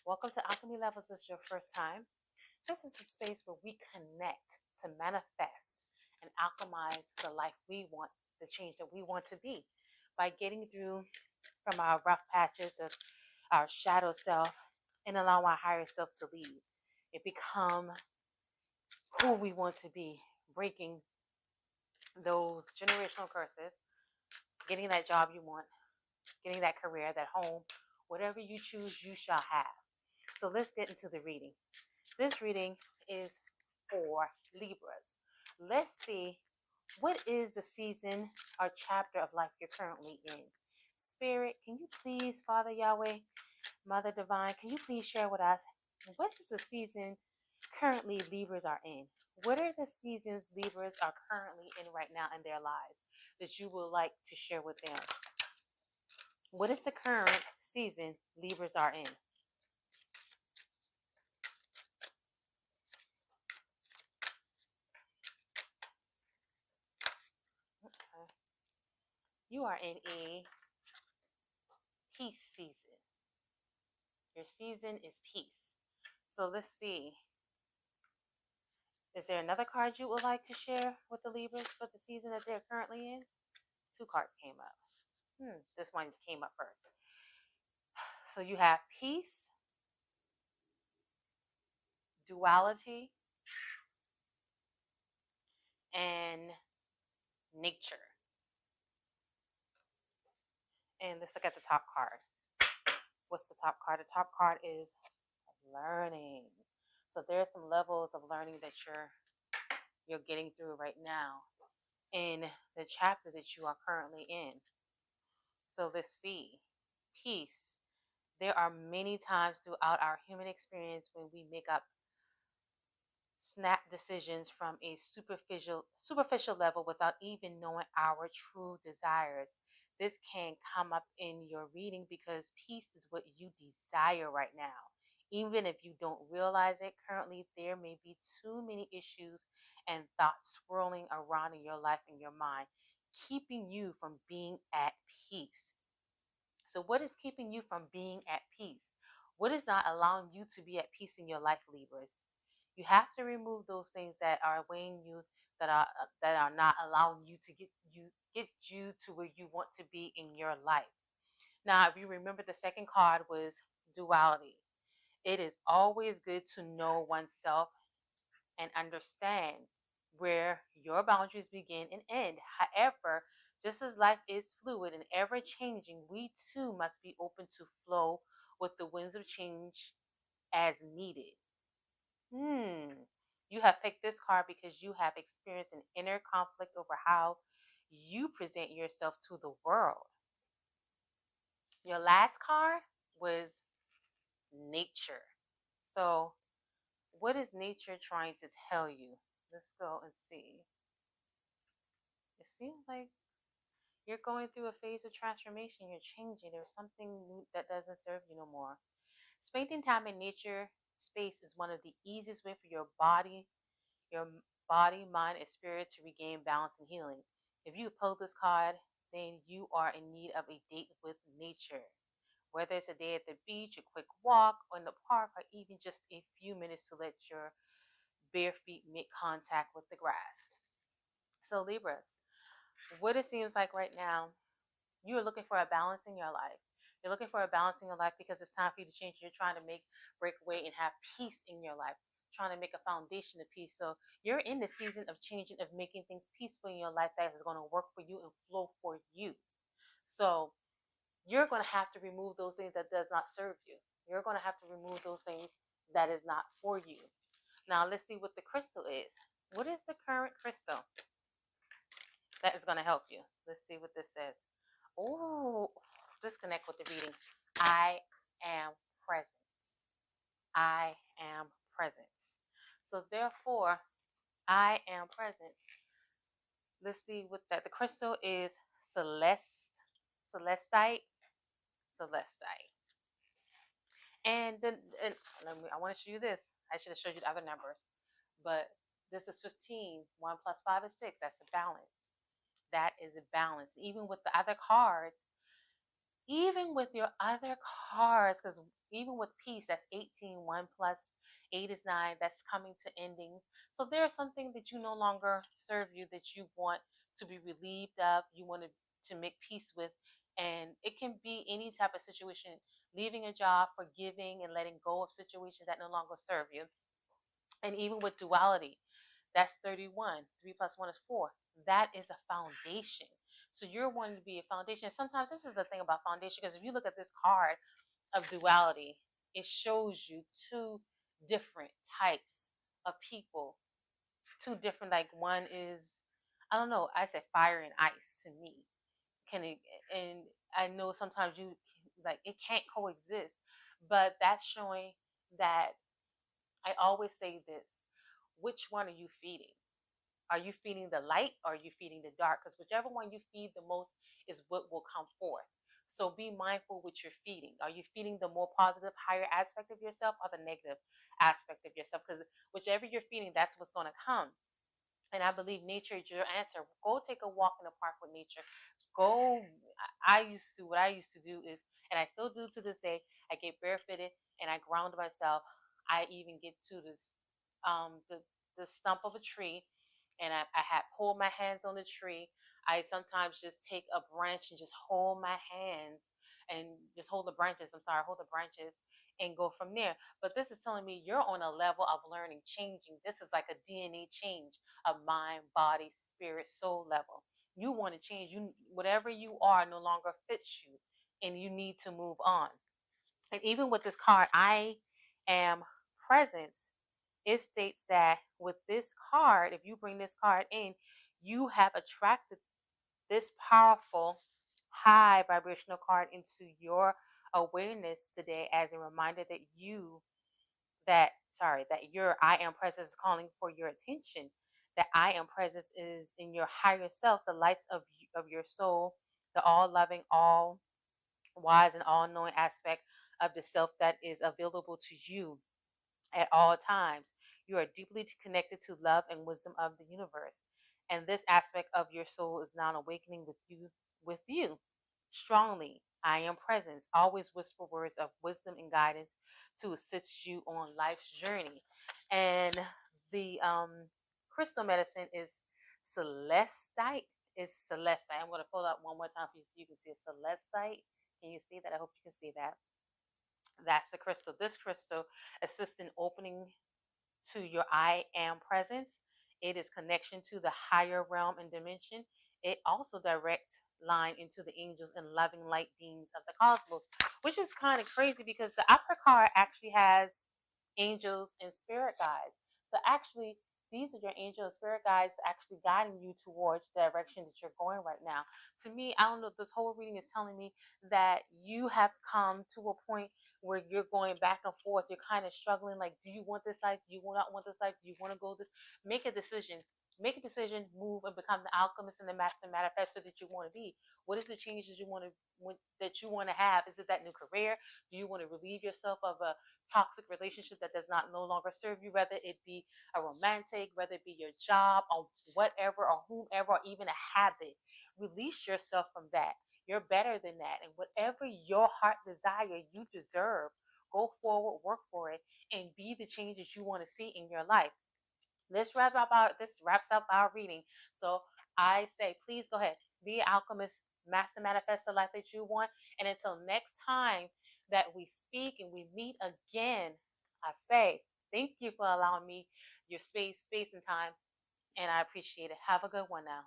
Welcome to Alchemy Levels. This is your first time. This is a space where we connect to manifest and alchemize the life we want, the change that we want to be by getting through from our rough patches of our shadow self and allow our higher self to lead. It become who we want to be, breaking those generational curses, getting that job you want, getting that career, that home, whatever you choose, you shall have. So let's get into the reading. This reading is for Libras. Let's see, what is the season or chapter of life you're currently in? Spirit, can you please, Father Yahweh, Mother Divine, can you please share with us what is the season currently Libras are in? What are the seasons Libras are currently in right now in their lives that you would like to share with them? What is the current season Libras are in? Okay. You are in a peace season. Your season is peace. So let's see. Is there another card you would like to share with the Libras for the season that they're currently in? Two cards came up. This one came up first. So you have peace, duality, and nature. And let's look at the top card. What's the top card? The top card is learning. So there are some levels of learning that you're getting through right now in the chapter that you are currently in. So let's see. Peace. There are many times throughout our human experience when we make up snap decisions from a superficial level without even knowing our true desires. This can come up in your reading because peace is what you desire right now. Even if you don't realize it currently, there may be too many issues and thoughts swirling around in your life and your mind, keeping you from being at peace. So, what is keeping you from being at peace? What is not allowing you to be at peace in your life, Libras? You have to remove those things that are weighing you, that are not allowing you to get you to where you want to be in your life. Now, if you remember, the second card was duality. It is always good to know oneself and understand where your boundaries begin and end. However, just as life is fluid and ever changing, we too must be open to flow with the winds of change as needed. You have picked this card because you have experienced an inner conflict over how you present yourself to the world. Your last card was nature. So, what is nature trying to tell you? Let's go and see. It seems like you're going through a phase of transformation. You're changing. There's something new that doesn't serve you no more. Spending time in nature space is one of the easiest way for your body, mind, and spirit to regain balance and healing. If you pull this card, then you are in need of a date with nature. Whether it's a day at the beach, a quick walk, or in the park, or even just a few minutes to let your bare feet make contact with the grass. So, Libras, what it seems like right now, you are looking for a balance in your life. You're looking for a balance in your life because it's time for you to change. You're trying to break away and have peace in your life, trying to make a foundation of peace. So you're in the season of changing, of making things peaceful in your life that is going to work for you and flow for you. So you're going to have to remove those things that does not serve you. You're going to have to remove those things that is not for you. Now let's see what the crystal is. What is the current crystal that is going to help you? Let's see what this says. Oh, disconnect with the reading. I am presence. I am presence. So therefore, I am present. Let's see what that. The crystal is celestite, celestite. And then I want to show you this. I should have showed you the other numbers, but this is 15. 1 plus 5 is 6. That's a balance. That is a balance. Even with the other cards, Even with your other cards, because even with peace, that's 18, 1 plus 8 is 9, that's coming to endings. So there's something that you no longer serve you that you want to be relieved of, you want to make peace with. And it can be any type of situation, leaving a job, forgiving and letting go of situations that no longer serve you. And even with duality, that's 31. 3 plus 1 is 4. That is a foundation. So you're wanting to be a foundation. Sometimes this is the thing about foundation, because if you look at this card of duality, it shows you two different types of people. Two different, like one is, I don't know, I said fire and ice to me. Can it, and I know sometimes you like it can't coexist, but that's showing that I always say this: which one are you feeding? Are you feeding the light or are you feeding the dark? Because whichever one you feed the most is what will come forth. So be mindful what you're feeding. Are you feeding the more positive, higher aspect of yourself or the negative aspect of yourself? Because whichever you're feeding, that's what's going to come. And I believe nature is your answer. Go take a walk in the park with nature. Go. What I used to do is, and I still do to this day, I get barefooted and I ground myself. I even get to this, the stump of a tree, and I had pulled my hands on the tree. I sometimes just take a branch and just hold my hands and just hold the branches. I'm sorry, hold the branches and go from there. But this is telling me you're on a level of learning, changing. This is like a DNA change, a mind, body, spirit, soul level. You want to change. You, whatever you are no longer fits you, and you need to move on. And even with this card, I am presence. It states that with this card, if you bring this card in, you have attracted this powerful high vibrational card into your awareness today as a reminder that your I am presence is calling for your attention. That I am presence is in your higher self, the lights of your soul, the all loving, all wise, and all knowing aspect of the self that is available to you at all times. You are deeply connected to love and wisdom of the universe. And this aspect of your soul is now awakening with you strongly. I am presence. Always whisper words of wisdom and guidance to assist you on life's journey. And the crystal medicine is celestite. Is celestite. I'm going to pull up one more time for you so you can see a celestite. Can you see that? I hope you can see that. That's the crystal. This crystal assists in opening to your I am presence. It is connection to the higher realm and dimension. It also direct line into the angels and loving light beings of the cosmos, which is kind of crazy because the upper card actually has angels and spirit guides. So actually, these are your angel and spirit guides actually guiding you towards the direction that you're going right now. To me, I don't know, this whole reading is telling me that you have come to a point where you're going back and forth. You're kind of struggling. Like, do you want this life? Do you not want this life? Do you want to go this? Make a decision. Make a decision. Move and become the alchemist and the master manifestor that you want to be. What is the changes that you want to have? Is it that new career? Do you want to relieve yourself of a toxic relationship that does not no longer serve you? Whether it be a romantic, whether it be your job, or whatever, or whomever, or even a habit. Release yourself from that. You're better than that. And whatever your heart desire, you deserve. Go forward, work for it, and be the changes you want to see in your life. This wraps up our reading. So I say, please go ahead, be an alchemist, master manifest the life that you want. And until next time that we speak and we meet again, I say thank you for allowing me your space and time, and I appreciate it. Have a good one now.